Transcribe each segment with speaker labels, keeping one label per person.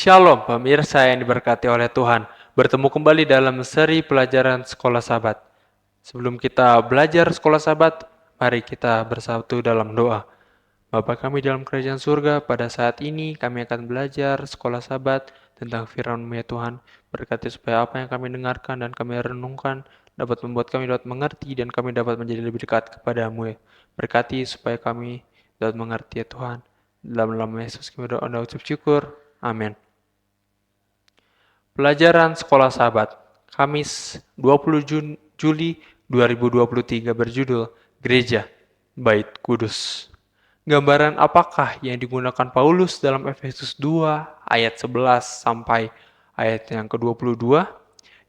Speaker 1: Shalom pemirsa yang diberkati oleh Tuhan. Bertemu kembali dalam seri pelajaran Sekolah Sabat. Sebelum kita belajar Sekolah Sabat, mari kita bersatu dalam doa. Bapa kami dalam kerajaan surga, pada saat ini kami akan belajar Sekolah Sabat tentang firman-Mu ya Tuhan. Berkati supaya apa yang kami dengarkan dan kami renungkan dapat membuat kami dapat mengerti dan kami dapat menjadi lebih dekat kepadamu ya. Berkati supaya kami dapat mengerti ya Tuhan. Dalam nama Yesus kami berdoa dan ucap syukur. Amin. Pelajaran Sekolah Sabat, Kamis 20 Juli 2023 berjudul Gereja Bait Kudus. Gambaran apakah yang digunakan Paulus dalam Efesus 2 ayat 11 sampai ayat yang ke-22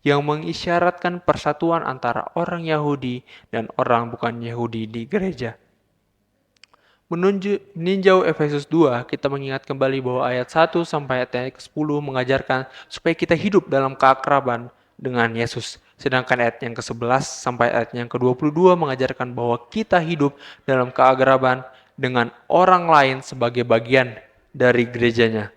Speaker 1: yang mengisyaratkan persatuan antara orang Yahudi dan orang bukan Yahudi di gereja? Meninjau Efesus 2, kita mengingat kembali bahwa ayat 1 sampai ayat 10 mengajarkan supaya kita hidup dalam keakraban dengan Yesus. Sedangkan ayat yang ke-11 sampai ayat yang ke-22 mengajarkan bahwa kita hidup dalam keakraban dengan orang lain sebagai bagian dari gerejanya.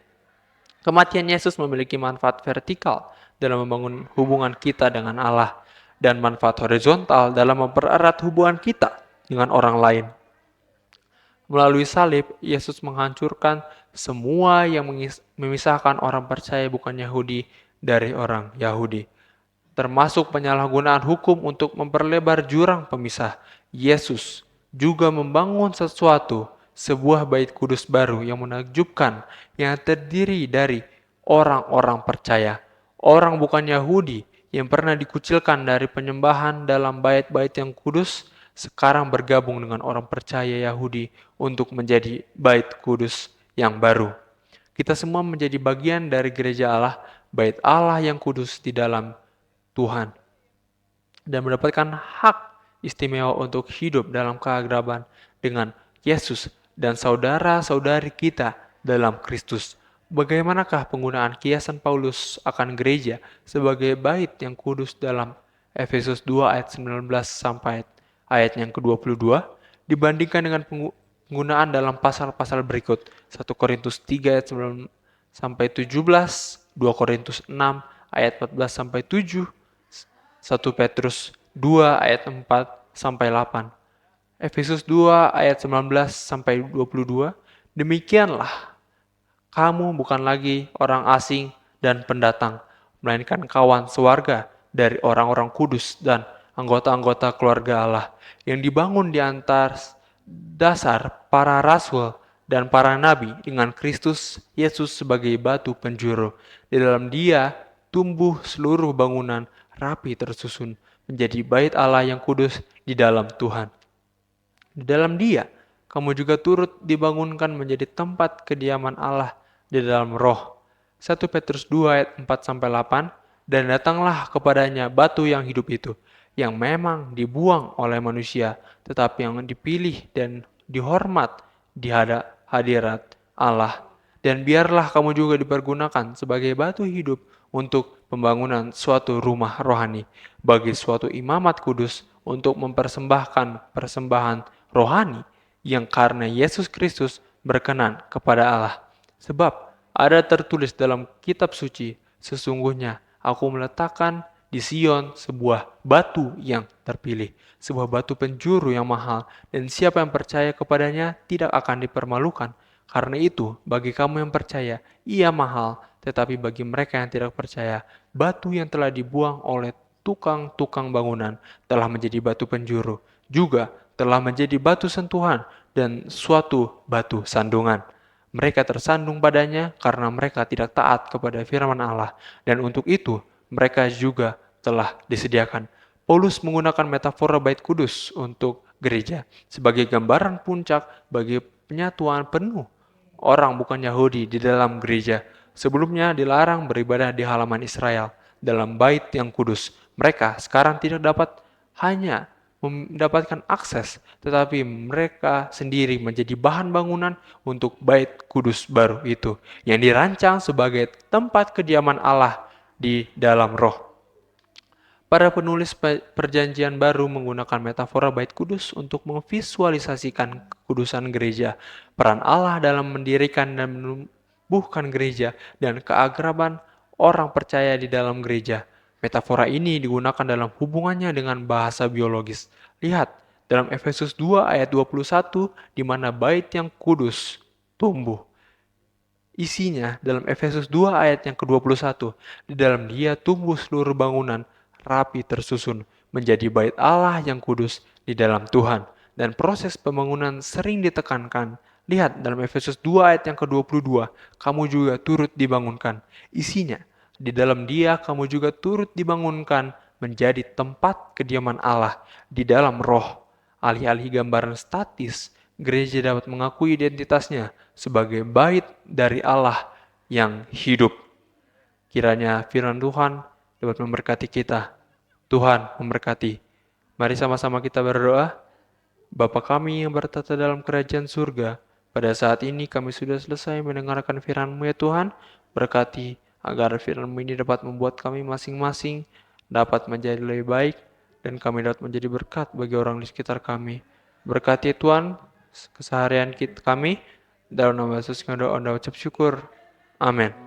Speaker 1: Kematian Yesus memiliki manfaat vertikal dalam membangun hubungan kita dengan Allah dan manfaat horizontal dalam mempererat hubungan kita dengan orang lain. Melalui salib, Yesus menghancurkan semua yang memisahkan orang percaya bukan Yahudi dari orang Yahudi, termasuk penyalahgunaan hukum untuk memperlebar jurang pemisah. Yesus juga membangun sebuah bait kudus baru yang menakjubkan, yang terdiri dari orang-orang percaya, orang bukan Yahudi yang pernah dikucilkan dari penyembahan dalam bait-bait yang kudus, sekarang bergabung dengan orang percaya Yahudi untuk menjadi bait kudus yang baru. Kita semua menjadi bagian dari gereja Allah, bait Allah yang kudus di dalam Tuhan, dan mendapatkan hak istimewa untuk hidup dalam keakraban dengan Yesus dan saudara-saudari kita dalam Kristus. Bagaimanakah penggunaan kiasan Paulus akan gereja sebagai bait yang kudus dalam Efesus 2 ayat 19 sampai ayat yang ke-22 dibandingkan dengan penggunaan dalam pasal-pasal berikut 1 Korintus 3 ayat 9 sampai 17, 2 Korintus 6 ayat 14 sampai 7, 1 Petrus 2 ayat 4 sampai 8, Efesus 2 ayat 19 sampai 22. Demikianlah kamu bukan lagi orang asing dan pendatang, melainkan kawan sewarga dari orang-orang kudus dan anggota-anggota keluarga Allah yang dibangun di antara dasar para rasul dan para nabi dengan Kristus Yesus sebagai batu penjuru. Di dalam Dia tumbuh seluruh bangunan rapi tersusun menjadi bait Allah yang kudus di dalam Tuhan. Di dalam Dia, kamu juga turut dibangunkan menjadi tempat kediaman Allah di dalam Roh. 1 Petrus 2 ayat 4-8, dan datanglah kepadanya batu yang hidup itu, yang memang dibuang oleh manusia, tetapi yang dipilih dan dihormat di hadirat Allah. Dan biarlah kamu juga dipergunakan sebagai batu hidup untuk pembangunan suatu rumah rohani, bagi suatu imamat kudus untuk mempersembahkan persembahan rohani yang karena Yesus Kristus berkenan kepada Allah. Sebab ada tertulis dalam kitab suci, sesungguhnya aku meletakkan di Sion sebuah batu yang terpilih, sebuah batu penjuru yang mahal, dan siapa yang percaya kepadanya tidak akan dipermalukan. Karena itu, bagi kamu yang percaya, ia mahal, tetapi bagi mereka yang tidak percaya, batu yang telah dibuang oleh tukang-tukang bangunan telah menjadi batu penjuru, juga telah menjadi batu sentuhan dan suatu batu sandungan. Mereka tersandung padanya karena mereka tidak taat kepada firman Allah, dan untuk itu mereka juga telah disediakan. Paulus menggunakan metafora bait kudus untuk gereja sebagai gambaran puncak bagi penyatuan penuh orang bukan Yahudi di dalam gereja. Sebelumnya dilarang beribadah di halaman Israel dalam bait yang kudus. Mereka sekarang tidak dapat hanya mendapatkan akses, tetapi mereka sendiri menjadi bahan bangunan untuk bait kudus baru itu, yang dirancang sebagai tempat kediaman Allah di dalam Roh. Para penulis perjanjian baru menggunakan metafora bait kudus untuk memvisualisasikan kekudusan gereja, peran Allah dalam mendirikan dan bukan gereja, dan keakraban orang percaya di dalam gereja. Metafora ini digunakan dalam hubungannya dengan bahasa biologis. Lihat, dalam Efesus 2 ayat 21, di mana bait yang kudus tumbuh. Isinya dalam Efesus 2 ayat yang ke-21, di dalam dia tumbuh seluruh bangunan rapi tersusun menjadi bait Allah yang kudus di dalam Tuhan. Dan proses pembangunan sering ditekankan. Lihat dalam Efesus 2 ayat yang ke-22, kamu juga turut dibangunkan. Isinya, di dalam dia kamu juga turut dibangunkan menjadi tempat kediaman Allah di dalam roh. Alih-alih gambaran statis, gereja dapat mengakui identitasnya sebagai bait dari Allah yang hidup. Kiranya firman Tuhan dapat memberkati kita. Tuhan memberkati. Mari sama-sama kita berdoa. Bapa kami yang bertata dalam kerajaan surga, pada saat ini kami sudah selesai mendengarkan firman-Mu ya Tuhan. Berkati agar firman-Mu ini dapat membuat kami masing-masing dapat menjadi lebih baik dan kami dapat menjadi berkat bagi orang di sekitar kami. Berkati Tuhan keseharian kita kami. Dalam nama Yesus kami doa dan ucap syukur. Amin.